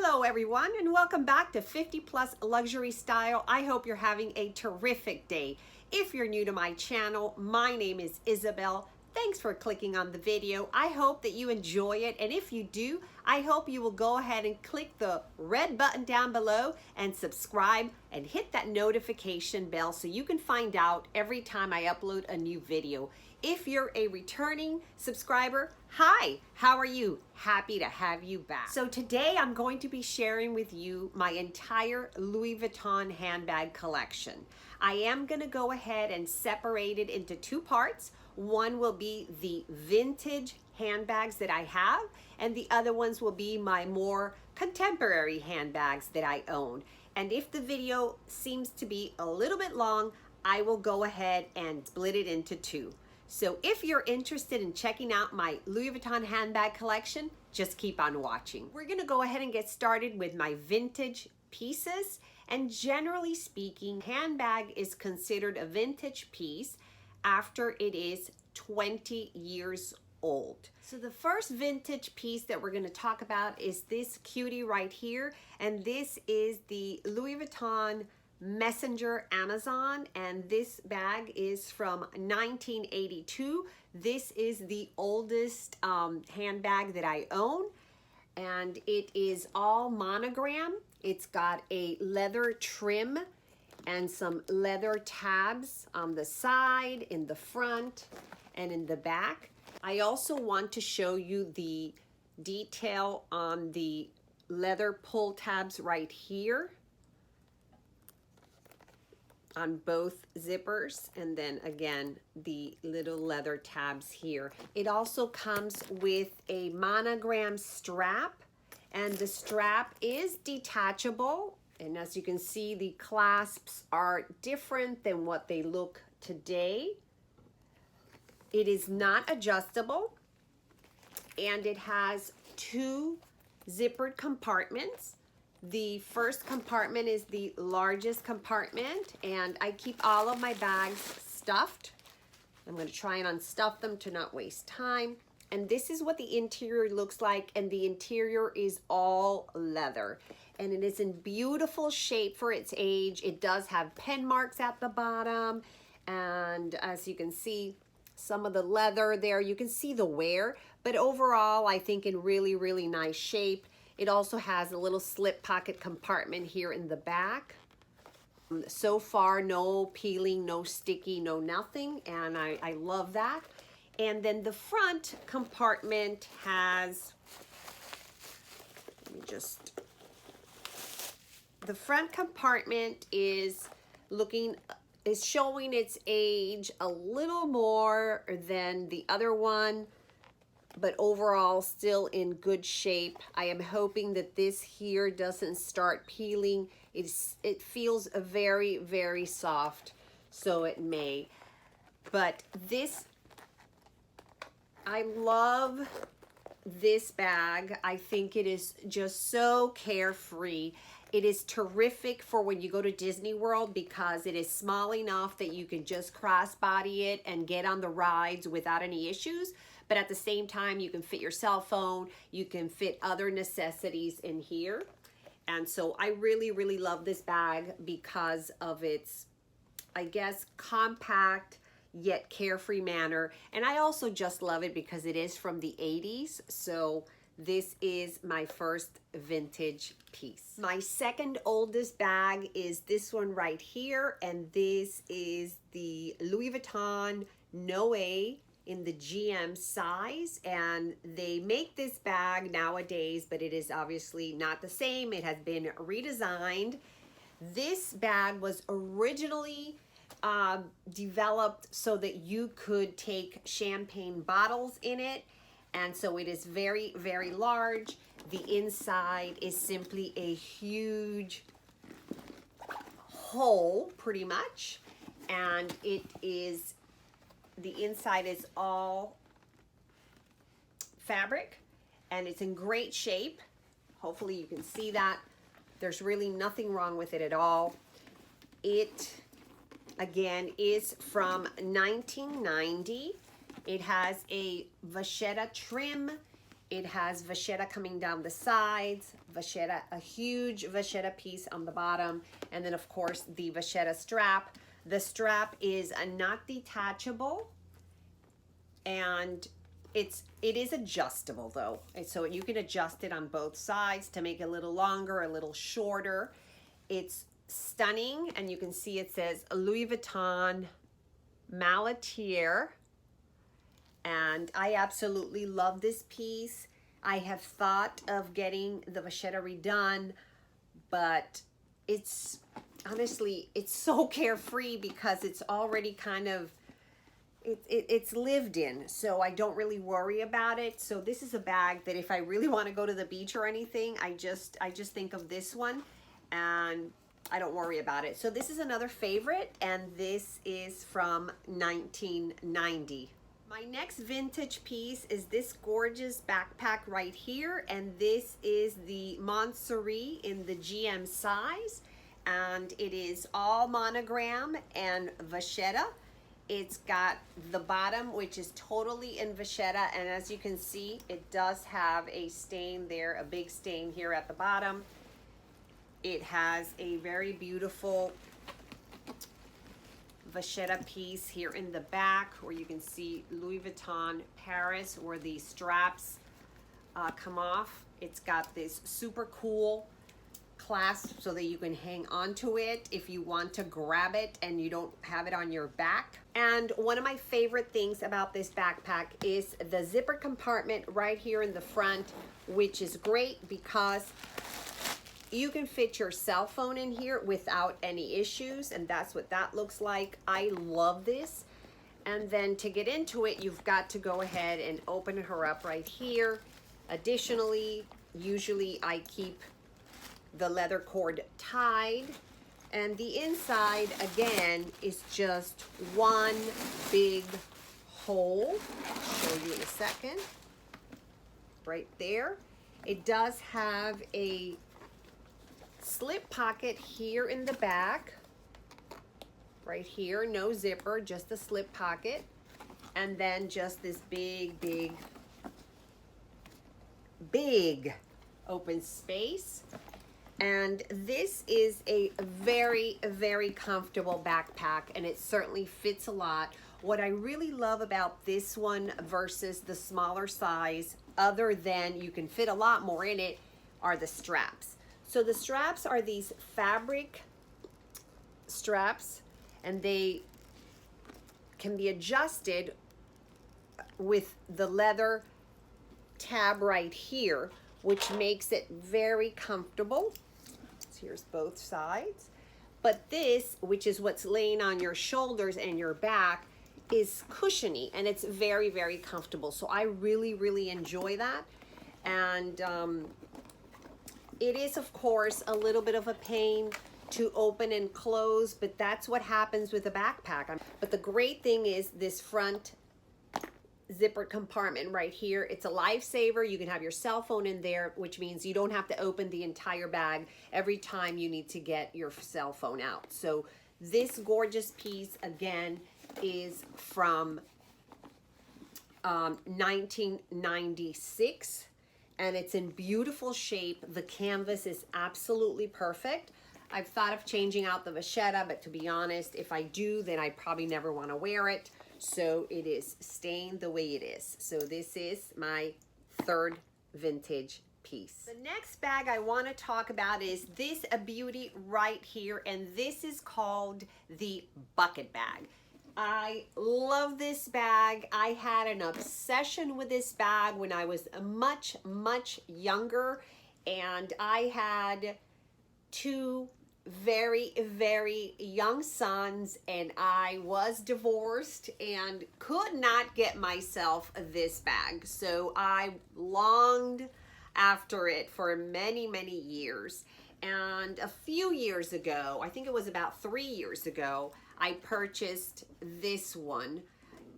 Hello everyone and welcome back to 50 Plus Luxury Style. I hope you're having a terrific day. If you're new to my channel, my name is Isabel. Thanks for clicking on the video. I hope that you enjoy it, and if you do, I hope you will go ahead and click the red button down below and subscribe and hit that notification bell so you can find out every time I upload a new video. If you're a returning subscriber, hi, how are you? Happy to have you back. So today I'm going to be sharing with you my entire Louis Vuitton handbag collection. I am going to go ahead and separate it into two parts. One will be the vintage handbags that I have, and the other ones will be my more contemporary handbags that I own. And if the video seems to be a little bit long, I will go ahead and split it into two. So if you're interested in checking out my Louis Vuitton handbag collection, just keep on watching. We're gonna go ahead and get started with my vintage pieces. And generally speaking, handbag is considered a vintage piece after it is 20 years old. So the first vintage piece that we're gonna talk about is this cutie right here. And this is the Louis Vuitton Messenger Amazon, and this bag is from 1982. This is the oldest handbag that I own, and it is all monogram. It's got a leather trim and some leather tabs on the side, in the front, and in the back. I also want to show you the detail on the leather pull tabs right here on both zippers, and then again the little leather tabs here. It also comes with a monogram strap, and the strap is detachable, and as you can see, the clasps are different than what they look today. It is not adjustable, and it has two zippered compartments. The first compartment is the largest compartment, and I keep all of my bags stuffed. I'm going to try and unstuff them to not waste time. And this is what the interior looks like, and the interior is all leather. And it is in beautiful shape for its age. It does have pen marks at the bottom, and as you can see, some of the leather there, you can see the wear, but overall I think in really, really nice shape. It also has a little slip pocket compartment here in the back. So far, no peeling, no sticky, no nothing, and I love that. And then the front compartment has, the front compartment is showing its age a little more than the other one, but overall still in good shape. I am hoping that this here doesn't start peeling. It feels very, very soft, so it may. But this, I love this bag. I think it is just so carefree. It is terrific for when you go to Disney World because it is small enough that you can just crossbody it and get on the rides without any issues. But at the same time, you can fit your cell phone, you can fit other necessities in here. And so I really, really love this bag because of its, I guess, compact yet carefree manner. And I also just love it because it is from the 80s. So this is my first vintage piece. My second oldest bag is this one right here. And this is the Louis Vuitton No A in the GM size, and they make this bag nowadays, but it is obviously not the same. It has been redesigned. This bag was originally developed so that you could take champagne bottles in it, and so it is very, very large. The inside is simply a huge hole, pretty much, and it is, the inside is all fabric, and it's in great shape. Hopefully you can see that. There's really nothing wrong with it at all. It, again, is from 1990. It has a vachetta trim. It has vachetta coming down the sides, vachetta, a huge vachetta piece on the bottom, and then of course the vachetta strap. The strap is not detachable, and it is adjustable though, and so you can adjust it on both sides to make it a little longer, a little shorter. It's stunning, and you can see it says Louis Vuitton Malatier, and I absolutely love this piece. I have thought of getting the vachetta redone, but it's honestly, it's so carefree because it's already kind of, it's lived in, so I don't really worry about it. So this is a bag that if I really want to go to the beach or anything, I just think of this one and I don't worry about it. So this is another favorite, and this is from 1990. My next vintage piece is this gorgeous backpack right here, and this is the Mercier in the GM size, and it is all monogram and vachetta. It's got the bottom, which is totally in vachetta, and as you can see, it does have a stain there, a big stain here at the bottom. It has a very beautiful vachetta piece here in the back where you can see Louis Vuitton Paris, where the straps come off. It's got this super cool clasp so that you can hang onto it if you want to grab it and you don't have it on your back. And one of my favorite things about this backpack is the zipper compartment right here in the front, which is great because you can fit your cell phone in here without any issues, and that's what that looks like. I love this. And then to get into it, you've got to go ahead and open her up right here. Additionally, usually I keep the leather cord tied, and the inside again is just one big hole. I'll show you in a second. Right there. It does have a slip pocket here in the back, right here, no zipper, just a slip pocket, and then just this big open space. And this is a very comfortable backpack, and it certainly fits a lot. What I really love about this one versus the smaller size, other than you can fit a lot more in it, are the straps. So the straps are these fabric straps, and they can be adjusted with the leather tab right here, which makes it very comfortable. So here's both sides. But this, which is what's laying on your shoulders and your back, is cushiony, and it's very comfortable. So I really enjoy that. And it is, of course, a little bit of a pain to open and close, but that's what happens with a backpack. But the great thing is this front zipper compartment right here. It's a lifesaver. You can have your cell phone in there, which means you don't have to open the entire bag every time you need to get your cell phone out. So this gorgeous piece, again, is from 1996. And it's in beautiful shape. The canvas is absolutely perfect. I've thought of changing out the vachetta, but to be honest, if I do, then I probably never want to wear it. So it is staying the way it is. So this is my third vintage piece. The next bag I want to talk about is this beauty right here, and this is called the bucket bag. I love this bag. I had an obsession with this bag when I was much younger, and I had two very young sons, and I was divorced and could not get myself this bag. So I longed after it for many years. And a few years ago, I think it was about 3 years ago, I purchased this one,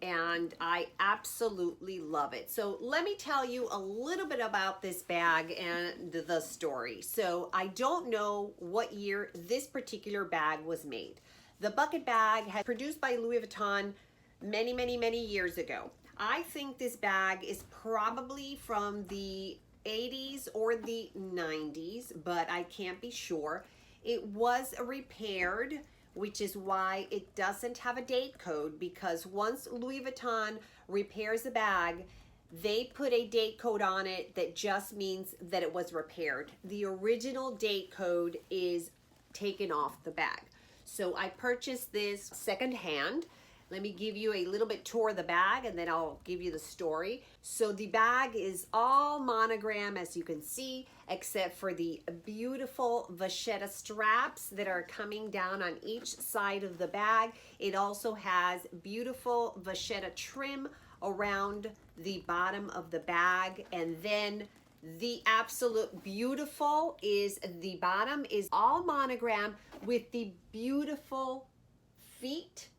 and I absolutely love it. So let me tell you a little bit about this bag and the story. So I don't know what year this particular bag was made. The bucket bag had produced by Louis Vuitton many years ago. I think this bag is probably from the 80s or the 90s, but I can't be sure. It was repaired, which is why it doesn't have a date code, because once Louis Vuitton repairs a bag, they put a date code on it that just means that it was repaired. The original date code is taken off the bag. So I purchased this secondhand. Let me give you a little bit tour of the bag and then I'll give you the story. So the bag is all monogram, as you can see, except for the beautiful vachetta straps that are coming down on each side of the bag. It also has beautiful vachetta trim around the bottom of the bag, and then the absolute beautiful is the bottom is all monogram with the beautiful feet.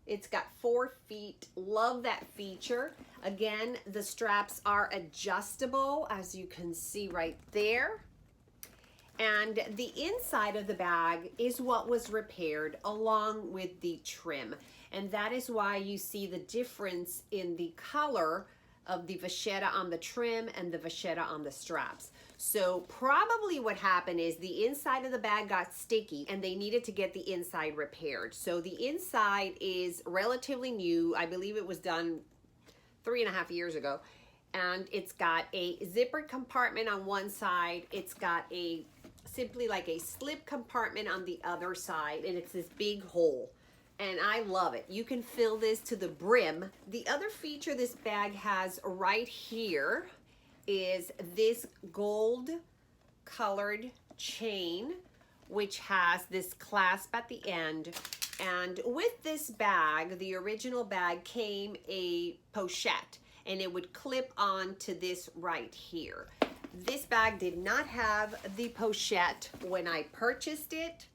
It's got 4 feet. Love that feature. Again, the straps are adjustable, as you can see right there. And the inside of the bag is what was repaired along with the trim. And that is why you see the difference in the color of the vachetta on the trim and the vachetta on the straps. So probably what happened is the inside of the bag got sticky and they needed to get the inside repaired. So the inside is relatively new. I believe it was done 3.5 years ago. And it's got a zippered compartment on one side. It's got a simply like a slip compartment on the other side, and it's this big hole. And I love it. You can fill this to the brim. The other feature this bag has right here is this gold colored chain, which has this clasp at the end. And with this bag, the original bag came a pochette, and it would clip on to this right here. This bag did not have the pochette when I purchased it,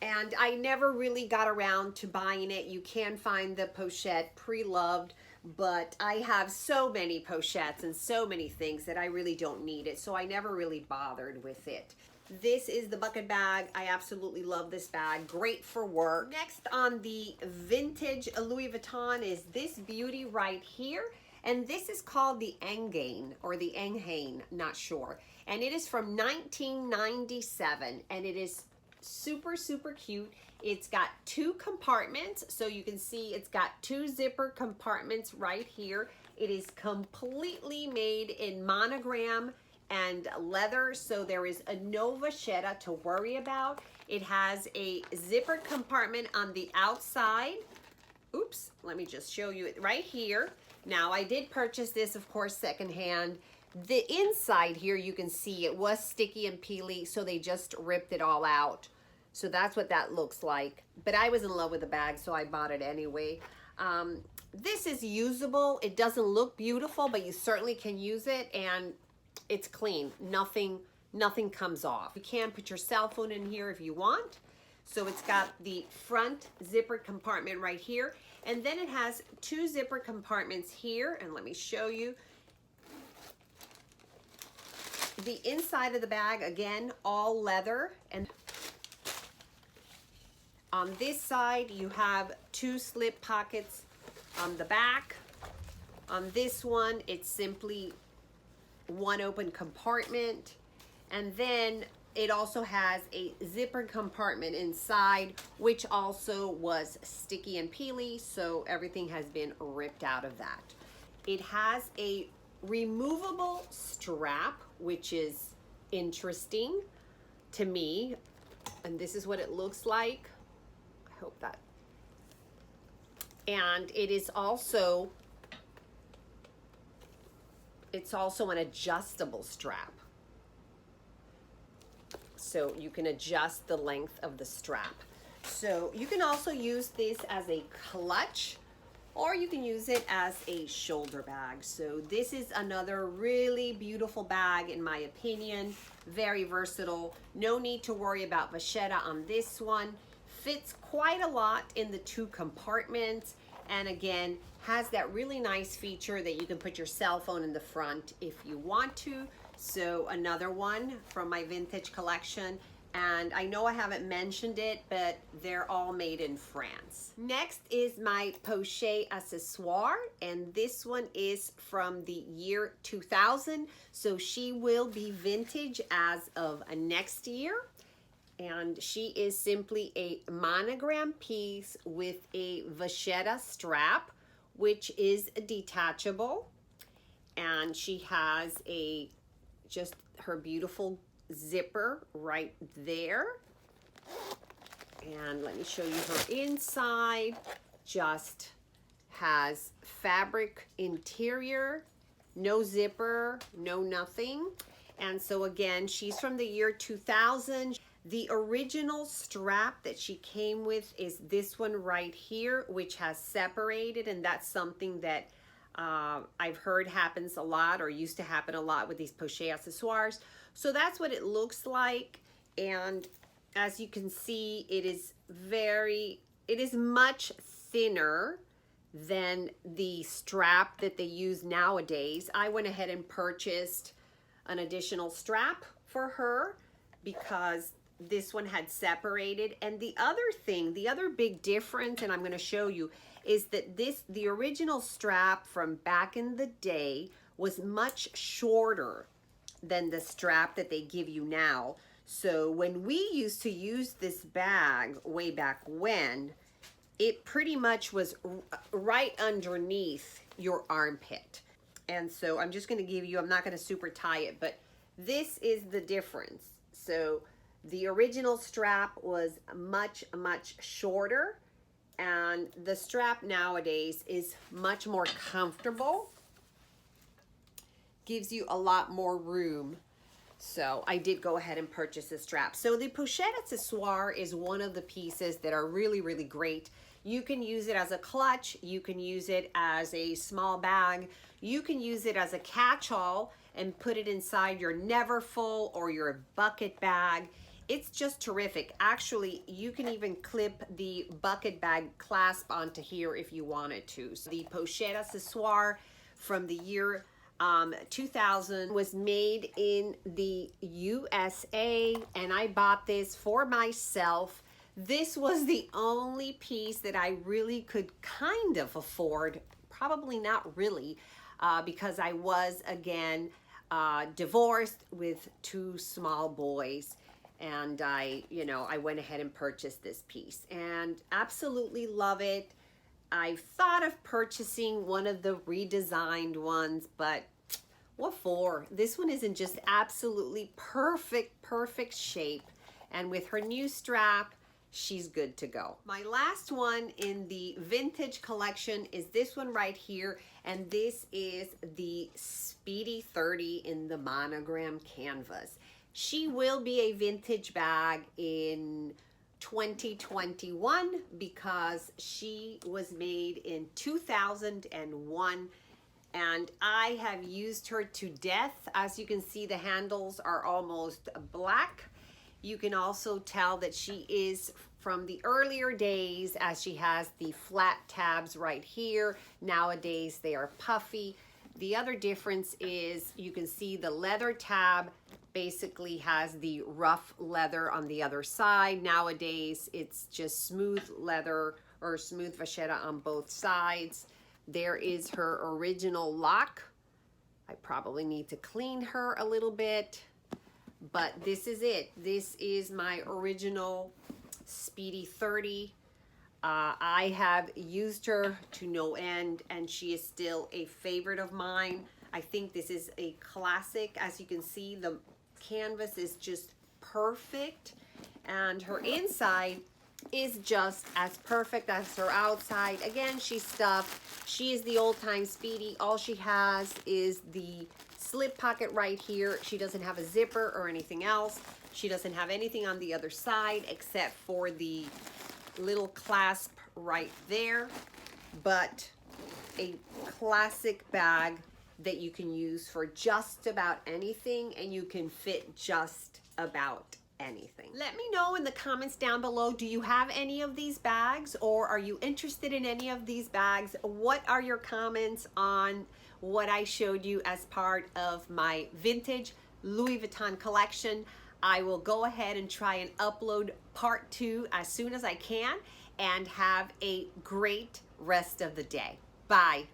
and I never really got around to buying it. You can find the pochette pre-loved, but I have so many pochettes and so many things that I really don't need it, so I never really bothered with it. This is the bucket bag. I absolutely love this bag. Great for work. Next on the vintage Louis Vuitton is this beauty right here. And this is called the Enghain or the Enghain, not sure. And it is from 1997, and it is super, super cute. It's got 2 compartments, so you can see it's got 2 zipper compartments right here. It is completely made in monogram and leather, so there is no vachetta to worry about. It has a zipper compartment on the outside. Oops, let me just show you it right here. Now, I did purchase this, of course, secondhand. The inside here, you can see it was sticky and peely, so they just ripped it all out. So that's what that looks like. But I was in love with the bag, so I bought it anyway. This is usable. It doesn't look beautiful, but you certainly can use it, and it's clean. Nothing comes off. You can put your cell phone in here if you want. So it's got the front zipper compartment right here. And then it has 2 zipper compartments here. And let me show you. The inside of the bag, again, all leather. And on this side, you have 2 slip pockets on the back. On this one, it's simply 1 open compartment. And then it also has a zipper compartment inside, which also was sticky and peely, so everything has been ripped out of that. It has a removable strap, which is interesting to me, and this is what it looks like. I hope that. And it is also, it's also an adjustable strap. So you can adjust the length of the strap. So you can also use this as a clutch, or you can use it as a shoulder bag. So this is another really beautiful bag in my opinion. Very versatile. No need to worry about vachetta on this one. Fits quite a lot in the 2 compartments. And again, has that really nice feature that you can put your cell phone in the front if you want to. So another one from my vintage collection. And I know I haven't mentioned it, but they're all made in France. Next is my Pochette accessoire, and this one is from the year 2000. So she will be vintage as of next year. And she is simply a monogram piece with a vachetta strap, which is detachable. And she has just her beautiful zipper right there. And let me show you her inside. Just has fabric interior, no zipper, no nothing. And so again, she's from the year 2000. The original strap that she came with is this one right here, which has separated, and that's something that I've heard happens a lot, or used to happen a lot with these Pochette accessoires. So that's what it looks like. And as you can see, it is much thinner than the strap that they use nowadays. I went ahead and purchased an additional strap for her because this one had separated. And the other big difference, and I'm going to show you, is that the original strap from back in the day was much shorter than the strap that they give you now. So when we used to use this bag way back when, it pretty much was right underneath your armpit. And so I'm just going to give you, I'm not going to super tie it, but this is the difference. So the original strap was much shorter, and the strap nowadays is much more comfortable, gives you a lot more room. So I did go ahead and purchase this strap. So the Pochette accessoire is one of the pieces that are really great. You can use it as a clutch, you can use it as a small bag, you can use it as a catch-all and put it inside your Neverfull or your bucket bag. It's just terrific. Actually, you can even clip the bucket bag clasp onto here if you wanted to. So the Pochette accessoire from the year 2000 was made in the USA, and I bought this for myself. This was the only piece that I really could kind of afford, probably not really, because I was, again, divorced with 2 small boys. And I went ahead and purchased this piece and absolutely love it. I've thought of purchasing one of the redesigned ones, but what for? This one is in just absolutely perfect shape. And with her new strap, she's good to go. My last one in the vintage collection is this one right here. And this is the Speedy 30 in the monogram canvas. She will be a vintage bag in 2021 because she was made in 2001, and I have used her to death. As you can see, the handles are almost black. You can also tell that she is from the earlier days, as she has the flat tabs right here. Nowadays they are puffy. The other difference is you can see the leather tab basically has the rough leather on the other side. Nowadays, it's just smooth leather or smooth vachetta on both sides. There is her original lock. I probably need to clean her a little bit, but this is it. This is my original Speedy 30. I have used her to no end, and she is still a favorite of mine. I think this is a classic. As you can see, the canvas is just perfect, and her inside is just as perfect as her outside. Again, she's stuffed. She is the old-time Speedy. All she has is the slip pocket right here. She doesn't have a zipper or anything else. She doesn't have anything on the other side except for the little clasp right there. But a classic bag that you can use for just about anything, and you can fit just about anything. Let me know in the comments down below, do you have any of these bags, or are you interested in any of these bags? What are your comments on what I showed you as part of my vintage Louis Vuitton collection? I will go ahead and try and upload part 2 as soon as I can, and have a great rest of the day. Bye.